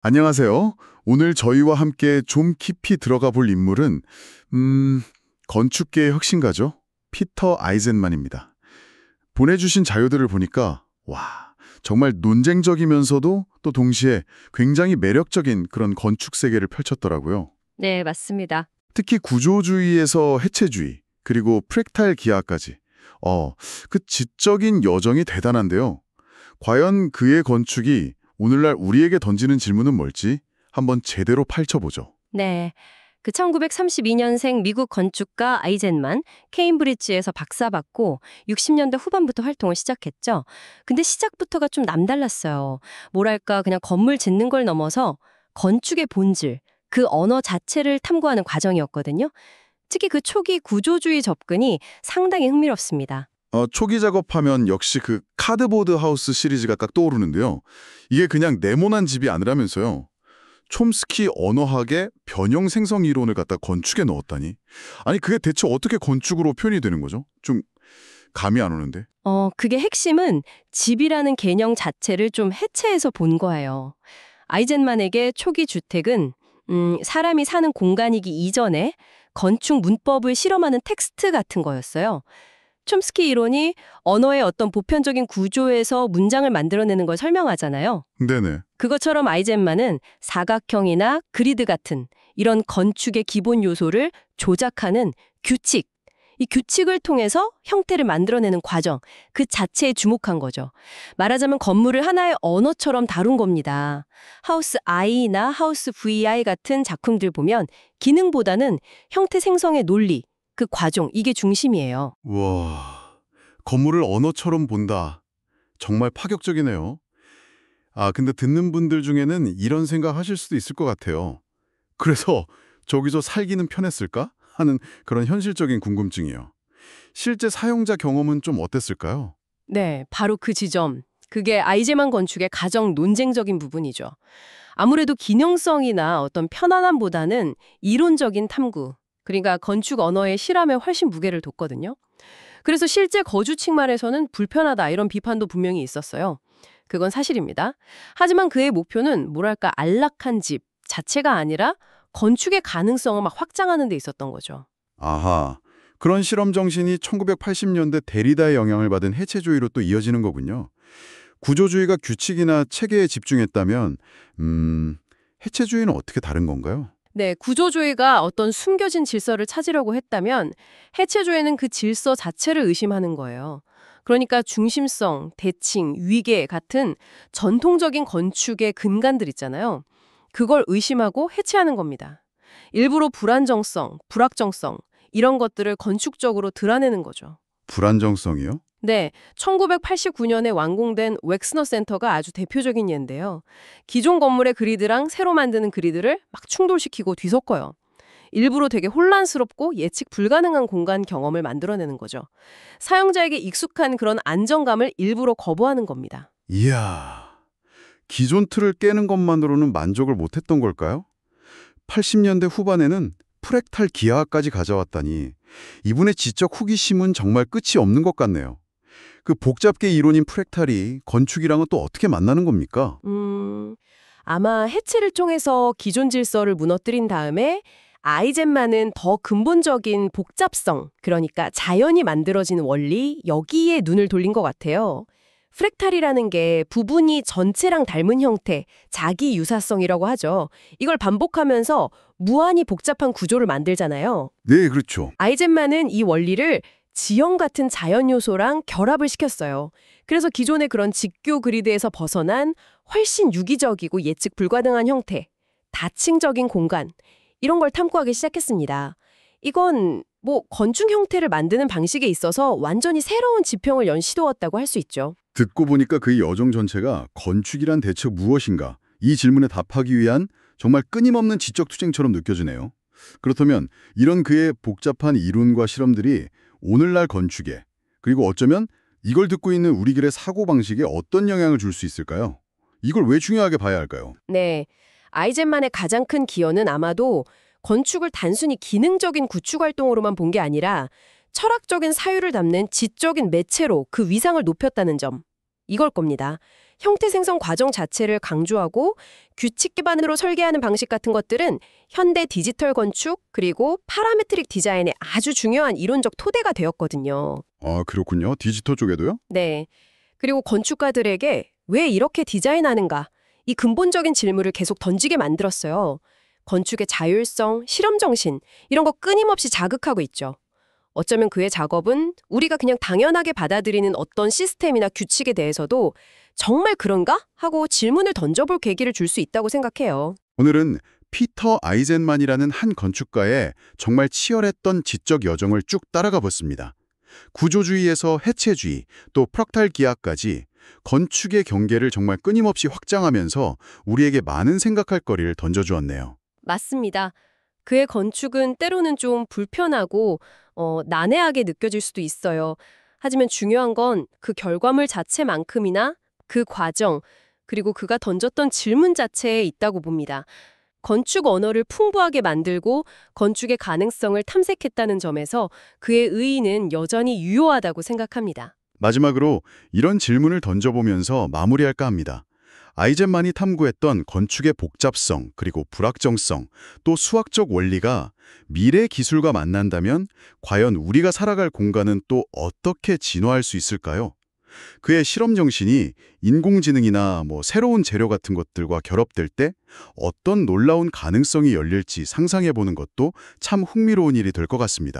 안녕하세요. 오늘 저희와 함께 좀 깊이 들어가 볼 인물은 건축계의 혁신가죠. 피터 아이젠만입니다. 보내주신 자료들을 보니까 와, 정말 논쟁적이면서도 또 동시에 굉장히 매력적인 그런 건축 세계를 펼쳤더라고요. 네, 맞습니다. 특히 구조주의에서 해체주의, 그리고 프랙탈 기하까지. 그 지적인 여정이 대단한데요. 과연 그의 건축이 오늘날 우리에게 던지는 질문은 뭘지 한번 제대로 파헤쳐보죠. 네. 그 1932년생 미국 건축가 아이젠만, 케임브리지에서 박사받고 60년대 후반부터 활동을 시작했죠. 근데 시작부터가 좀 남달랐어요. 뭐랄까, 그냥 건물 짓는 걸 넘어서 건축의 본질, 그 언어 자체를 탐구하는 과정이었거든요. 특히 그 초기 구조주의 접근이 상당히 흥미롭습니다. 초기 작업하면 역시 그 카드보드 하우스 시리즈가 딱 떠오르는데요. 이게 그냥 네모난 집이 아니라면서요. 촘스키 언어학의 변형 생성 이론을 갖다 건축에 넣었다니. 아니 그게 대체 어떻게 건축으로 표현이 되는 거죠? 좀 감이 안 오는데. 그게 핵심은 집이라는 개념 자체를 좀 해체해서 본 거예요. 아이젠만에게 초기 주택은 사람이 사는 공간이기 이전에 건축 문법을 실험하는 텍스트 같은 거였어요. 촘스키 이론이 언어의 어떤 보편적인 구조에서 문장을 만들어내는 걸 설명하잖아요. 네네. 그것처럼 아이젠만은 사각형이나 그리드 같은 이런 건축의 기본 요소를 조작하는 규칙, 이 규칙을 통해서 형태를 만들어내는 과정, 그 자체에 주목한 거죠. 말하자면 건물을 하나의 언어처럼 다룬 겁니다. 하우스 I나 하우스 VI 같은 작품들 보면 기능보다는 형태 생성의 논리, 그 과정, 이게 중심이에요. 와, 건물을 언어처럼 본다. 정말 파격적이네요. 근데 듣는 분들 중에는 이런 생각 하실 수도 있을 것 같아요. 그래서 저기서 살기는 편했을까? 하는 그런 현실적인 궁금증이요. 실제 사용자 경험은 좀 어땠을까요? 네, 바로 그 지점. 그게 아이제만 건축의 가장 논쟁적인 부분이죠. 아무래도 기능성이나 어떤 편안함보다는 이론적인 탐구, 그러니까 건축 언어의 실험에 훨씬 무게를 뒀거든요. 그래서 실제 거주 측면에서는 불편하다 이런 비판도 분명히 있었어요. 그건 사실입니다. 하지만 그의 목표는 뭐랄까 안락한 집 자체가 아니라 건축의 가능성을 막 확장하는 데 있었던 거죠. 아하, 그런 실험 정신이 1980년대 데리다의 영향을 받은 해체주의로 또 이어지는 거군요. 구조주의가 규칙이나 체계에 집중했다면, 해체주의는 어떻게 다른 건가요? 네, 구조주의가 어떤 숨겨진 질서를 찾으려고 했다면 해체주의는 그 질서 자체를 의심하는 거예요. 그러니까 중심성, 대칭, 위계 같은 전통적인 건축의 근간들 있잖아요. 그걸 의심하고 해체하는 겁니다. 일부러 불안정성, 불확정성 이런 것들을 건축적으로 드러내는 거죠. 불안정성이요? 네, 1989년에 완공된 웩스너 센터가 아주 대표적인 예인데요. 기존 건물의 그리드랑 새로 만드는 그리드를 막 충돌시키고 뒤섞어요. 일부러 되게 혼란스럽고 예측 불가능한 공간 경험을 만들어내는 거죠. 사용자에게 익숙한 그런 안정감을 일부러 거부하는 겁니다. 이야, 기존 틀을 깨는 것만으로는 만족을 못했던 걸까요? 80년대 후반에는 프랙탈 기하까지 가져왔다니 이분의 지적 호기심은 정말 끝이 없는 것 같네요. 그 복잡계 이론인 프랙탈이 건축이랑은 또 어떻게 만나는 겁니까? 아마 해체를 통해서 기존 질서를 무너뜨린 다음에 아이젠만은 더 근본적인 복잡성, 그러니까 자연이 만들어진 원리, 여기에 눈을 돌린 것 같아요. 프랙탈이라는 게 부분이 전체랑 닮은 형태, 자기 유사성이라고 하죠. 이걸 반복하면서 무한히 복잡한 구조를 만들잖아요. 네, 그렇죠. 아이젠만은 이 원리를 지형 같은 자연 요소랑 결합을 시켰어요. 그래서 기존의 그런 직교 그리드에서 벗어난 훨씬 유기적이고 예측 불가능한 형태, 다층적인 공간, 이런 걸 탐구하기 시작했습니다. 이건 뭐 건축 형태를 만드는 방식에 있어서 완전히 새로운 지평을 연 시도였다고 할 수 있죠. 듣고 보니까 그 여정 전체가 건축이란 대체 무엇인가? 이 질문에 답하기 위한 정말 끊임없는 지적 투쟁처럼 느껴지네요. 그렇다면 이런 그의 복잡한 이론과 실험들이 오늘날 건축에, 그리고 어쩌면 이걸 듣고 있는 우리들의 사고방식에 어떤 영향을 줄 수 있을까요? 이걸 왜 중요하게 봐야 할까요? 네, 아이젠만의 가장 큰 기여는 아마도 건축을 단순히 기능적인 구축 활동으로만 본 게 아니라 철학적인 사유를 담는 지적인 매체로 그 위상을 높였다는 점. 이걸 겁니다. 형태 생성 과정 자체를 강조하고 규칙 기반으로 설계하는 방식 같은 것들은 현대 디지털 건축 그리고 파라메트릭 디자인의 아주 중요한 이론적 토대가 되었거든요. 아, 그렇군요. 디지털 쪽에도요? 네. 그리고 건축가들에게 왜 이렇게 디자인하는가? 이 근본적인 질문을 계속 던지게 만들었어요. 건축의 자율성, 실험 정신 이런 거 끊임없이 자극하고 있죠. 어쩌면 그의 작업은 우리가 그냥 당연하게 받아들이는 어떤 시스템이나 규칙에 대해서도 정말 그런가? 하고 질문을 던져볼 계기를 줄 수 있다고 생각해요. 오늘은 피터 아이젠만이라는 한 건축가의 정말 치열했던 지적 여정을 쭉 따라가 봤습니다. 구조주의에서 해체주의, 또 프락탈 기하까지 건축의 경계를 정말 끊임없이 확장하면서 우리에게 많은 생각할 거리를 던져주었네요. 맞습니다. 그의 건축은 때로는 좀 불편하고 난해하게 느껴질 수도 있어요. 하지만 중요한 건 그 결과물 자체만큼이나 그 과정, 그리고 그가 던졌던 질문 자체에 있다고 봅니다. 건축 언어를 풍부하게 만들고 건축의 가능성을 탐색했다는 점에서 그의 의의는 여전히 유효하다고 생각합니다. 마지막으로 이런 질문을 던져보면서 마무리할까 합니다. 아이젠만이 탐구했던 건축의 복잡성, 그리고 불확정성, 또 수학적 원리가 미래 기술과 만난다면 과연 우리가 살아갈 공간은 또 어떻게 진화할 수 있을까요? 그의 실험 정신이 인공지능이나 새로운 재료 같은 것들과 결합될 때 어떤 놀라운 가능성이 열릴지 상상해보는 것도 참 흥미로운 일이 될 것 같습니다.